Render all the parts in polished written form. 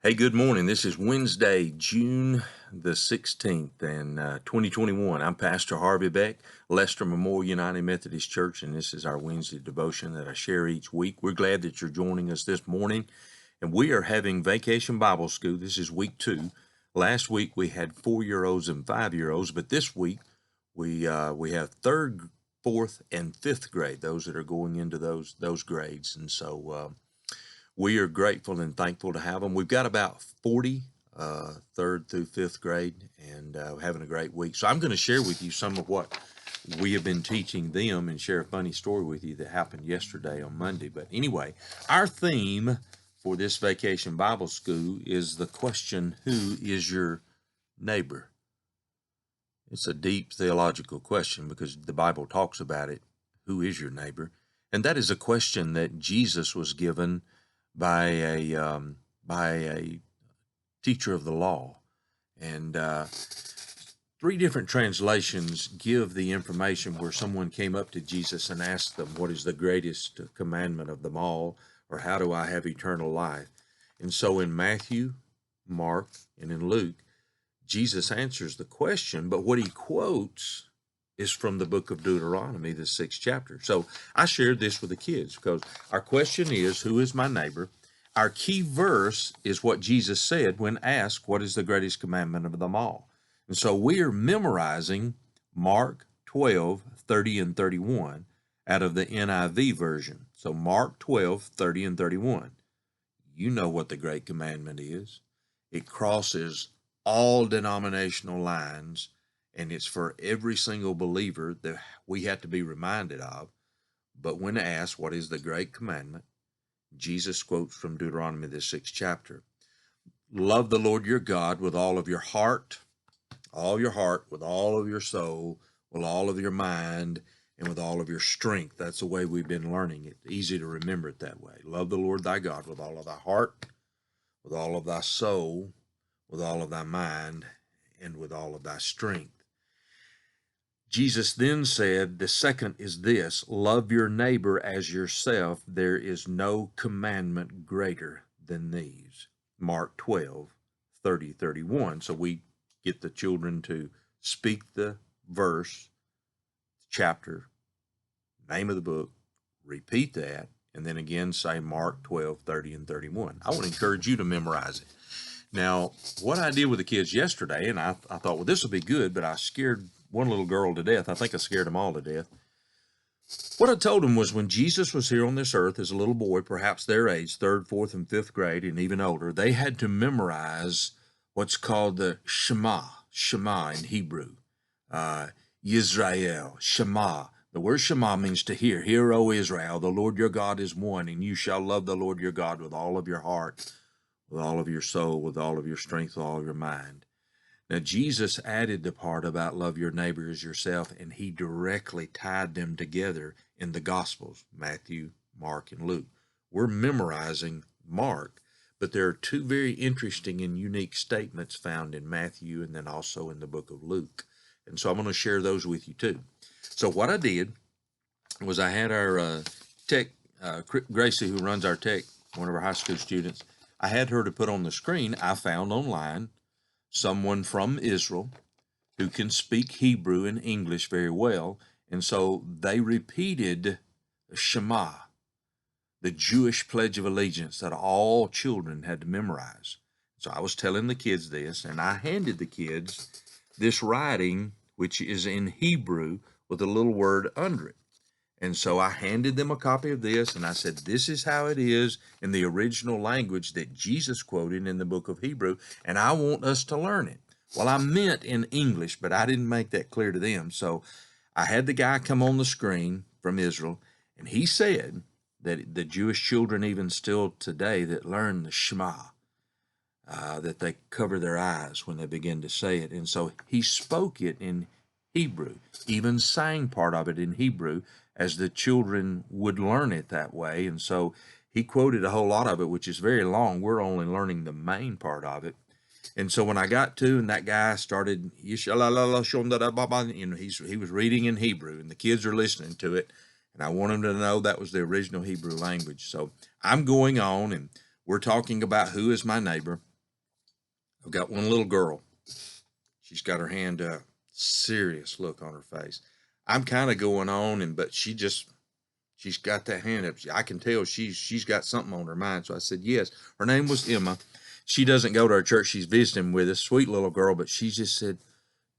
Hey, good morning. This is Wednesday, June the 16th, and 2021. I'm Pastor Harvey Beck, Leicester Memorial United Methodist Church, and this is our Wednesday devotion that I share each week. We're glad that you're joining us this morning, and we are having Vacation Bible School. This is week 2. Last week we had 4-year-olds and 5-year-olds, but this week we have 3rd, 4th, and 5th grade, those that are going into those grades, and so we are grateful and thankful to have them. We've got about 40 3rd through 5th grade, and having a great week. So I'm going to share with you some of what we have been teaching them and share a funny story with you that happened yesterday on Monday. But anyway, our theme for this Vacation Bible School is the question, who is your neighbor? It's a deep theological question because the Bible talks about it. Who is your neighbor? And that is a question that Jesus was given by a teacher of the law, and 3 different translations give the information where someone came up to Jesus and asked them, what is the greatest commandment of them all, or how do I have eternal life? And so in Matthew, Mark, and in Luke, Jesus answers the question, but what he quotes is from the book of Deuteronomy, the 6th chapter. So I shared this with the kids because our question is, who is my neighbor? Our key verse is what Jesus said when asked, what is the greatest commandment of them all? And so we are memorizing Mark 12, 30 and 31 out of the NIV version. So Mark 12, 30 and 31. You know what the great commandment is. It crosses all denominational lines, and it's for every single believer that we have to be reminded of. But when asked, what is the great commandment? Jesus quotes from Deuteronomy, the 6th chapter. Love the Lord your God with all of your heart, with all of your soul, with all of your mind, and with all of your strength. That's the way we've been learning it. Easy to remember it that way. Love the Lord thy God with all of thy heart, with all of thy soul, with all of thy mind, and with all of thy strength. Jesus then said, the second is this, love your neighbor as yourself. There is no commandment greater than these. Mark 12, 30, 31. So we get the children to speak the verse, chapter, name of the book, repeat that, and then again say Mark 12, 30, and 31. I want to encourage you to memorize it. Now, what I did with the kids yesterday, and I thought, well, this will be good, but I scared one little girl to death. I think I scared them all to death. What I told them was when Jesus was here on this earth as a little boy, perhaps their age, 3rd, 4th, and 5th grade, and even older, they had to memorize what's called the Shema in Hebrew. Yisrael, Shema. The word Shema means to hear. Hear, O Israel, the Lord your God is one, and you shall love the Lord your God with all of your heart, with all of your soul, with all of your strength, with all of your mind. Now, Jesus added the part about love your neighbor as yourself, and he directly tied them together in the Gospels, Matthew, Mark, and Luke. We're memorizing Mark, but there are 2 very interesting and unique statements found in Matthew and then also in the book of Luke. And so I'm going to share those with you too. So what I did was I had our tech, Gracie, who runs our tech, one of our high school students, I had her to put on the screen, I found online someone from Israel who can speak Hebrew and English very well. And so they repeated Shema, the Jewish Pledge of Allegiance that all children had to memorize. So I was telling the kids this, and I handed the kids this writing, which is in Hebrew with a little word under it. And so I handed them a copy of this, and I said, this is how it is in the original language that Jesus quoted in the book of Hebrew, and I want us to learn it. Well, I meant in English, but I didn't make that clear to them. So I had the guy come on the screen from Israel, and he said that the Jewish children, even still today, that learn the Shema, that they cover their eyes when they begin to say it. And so he spoke it in Hebrew, even sang part of it in Hebrew, as the children would learn it that way. And so he quoted a whole lot of it, which is very long. We're only learning the main part of it. And so when I got to, and that guy started, he was reading in Hebrew, and the kids are listening to it, and I want them to know that was the original Hebrew language. So I'm going on, and we're talking about who is my neighbor. I've got one little girl. She's got her hand up, serious look on her face. I'm kind of going on, but she's got that hand up. I can tell she's got something on her mind. So I said, yes. Her name was Emma. She doesn't go to our church. She's visiting with us, sweet little girl, but she just said,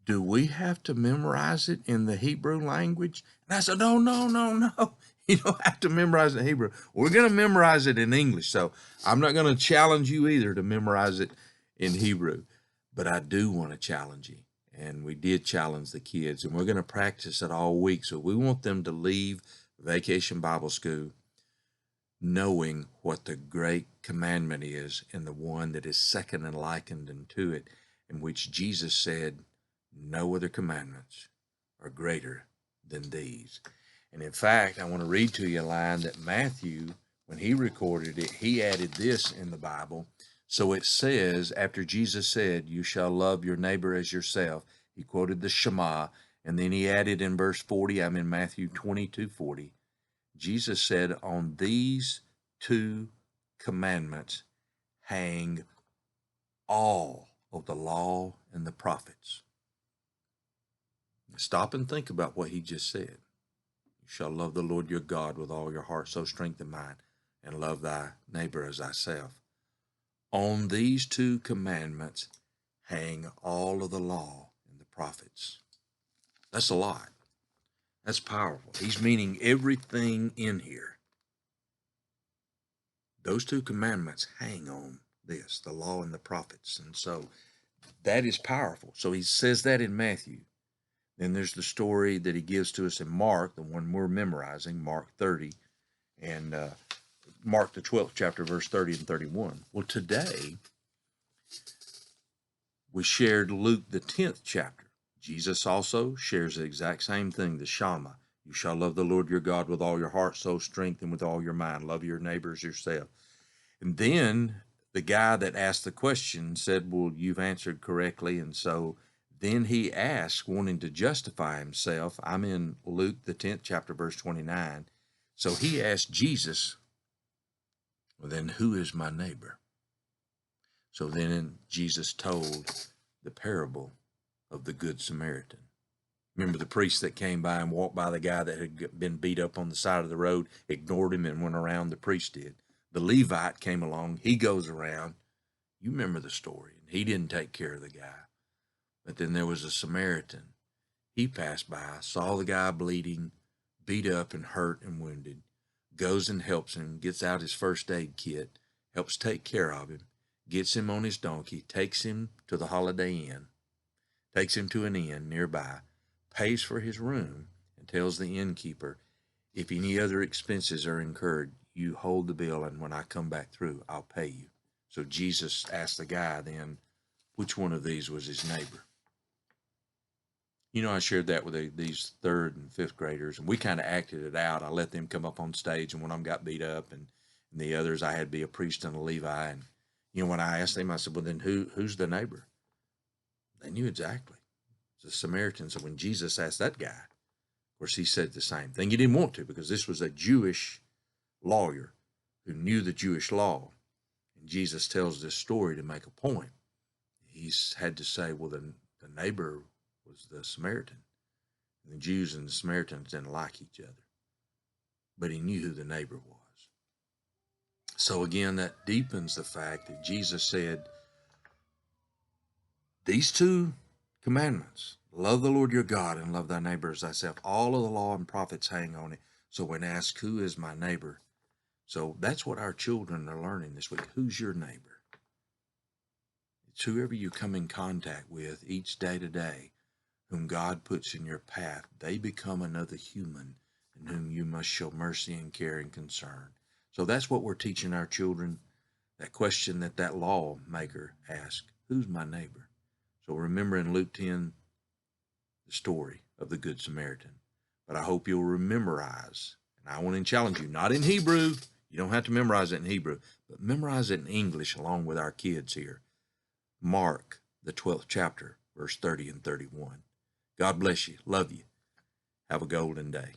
do we have to memorize it in the Hebrew language? And I said, no, no, no, no. You don't have to memorize it in Hebrew. We're going to memorize it in English. So I'm not going to challenge you either to memorize it in Hebrew, but I do want to challenge you. And we did challenge the kids, and we're going to practice it all week. So we want them to leave Vacation Bible School knowing what the great commandment is, and the one that is second and likened unto it, in which Jesus said, no other commandments are greater than these. And in fact, I want to read to you a line that Matthew, when he recorded it, he added this in the Bible. So it says, after Jesus said, you shall love your neighbor as yourself, he quoted the Shema, and then he added in verse 40, I'm in Matthew 22:40, Jesus said, on these two commandments hang all of the law and the prophets. Stop and think about what he just said. You shall love the Lord your God with all your heart, soul, strength, and mind, and love thy neighbor as thyself. On these two commandments hang all of the law and the prophets. That's a lot. That's powerful. He's meaning everything in here. Those two commandments hang on this, the law and the prophets. And so that is powerful. So he says that in Matthew. Then there's the story that he gives to us in Mark, the one we're memorizing, Mark 30, and Mark the 12th chapter, verse 30 and 31. Well, today we shared Luke the 10th chapter. Jesus also shares the exact same thing, the Shema. You shall love the Lord your God with all your heart, soul, strength, and with all your mind. Love your neighbors yourself. And then the guy that asked the question said, well, you've answered correctly, and so then he asked, wanting to justify himself. I'm in Luke, the 10th chapter, verse 29. So he asked Jesus, well, then who is my neighbor? So then Jesus told the parable of the Good Samaritan. Remember the priest that came by and walked by the guy that had been beat up on the side of the road, ignored him and went around, the priest did. The Levite came along, he goes around. You remember the story, and he didn't take care of the guy. But then there was a Samaritan. He passed by, saw the guy bleeding, beat up and hurt and wounded, goes and helps him, gets out his first aid kit, helps take care of him, gets him on his donkey, takes him to the Holiday Inn, takes him to an inn nearby, pays for his room, and tells the innkeeper, if any other expenses are incurred, you hold the bill, and when I come back through, I'll pay you. So Jesus asked the guy then, which one of these was his neighbor? You know, I shared that with these third and fifth graders, and we kind of acted it out. I let them come up on stage, and one of them got beat up, and the others, I had to be a priest and a Levi. And, you know, when I asked them, I said, well, then who's the neighbor? They knew exactly. It's a Samaritan. So when Jesus asked that guy, of course, he said the same thing. He didn't want to, because this was a Jewish lawyer who knew the Jewish law. And Jesus tells this story to make a point. He's had to say, well, the neighbor was the Samaritan. And the Jews and the Samaritans didn't like each other. But he knew who the neighbor was. So again, that deepens the fact that Jesus said, these two commandments, love the Lord your God and love thy neighbor as thyself, all of the law and prophets hang on it. So when asked, who is my neighbor? So that's what our children are learning this week. Who's your neighbor? It's whoever you come in contact with each day to day, whom God puts in your path. They become another human in whom you must show mercy and care and concern. So that's what we're teaching our children, that question that lawmaker asked, who's my neighbor? So remember in Luke 10, the story of the Good Samaritan. But I hope you'll memorize, and I want to challenge you, not in Hebrew, you don't have to memorize it in Hebrew, but memorize it in English along with our kids here. Mark, the 12th chapter, verse 30 and 31. God bless you. Love you. Have a golden day.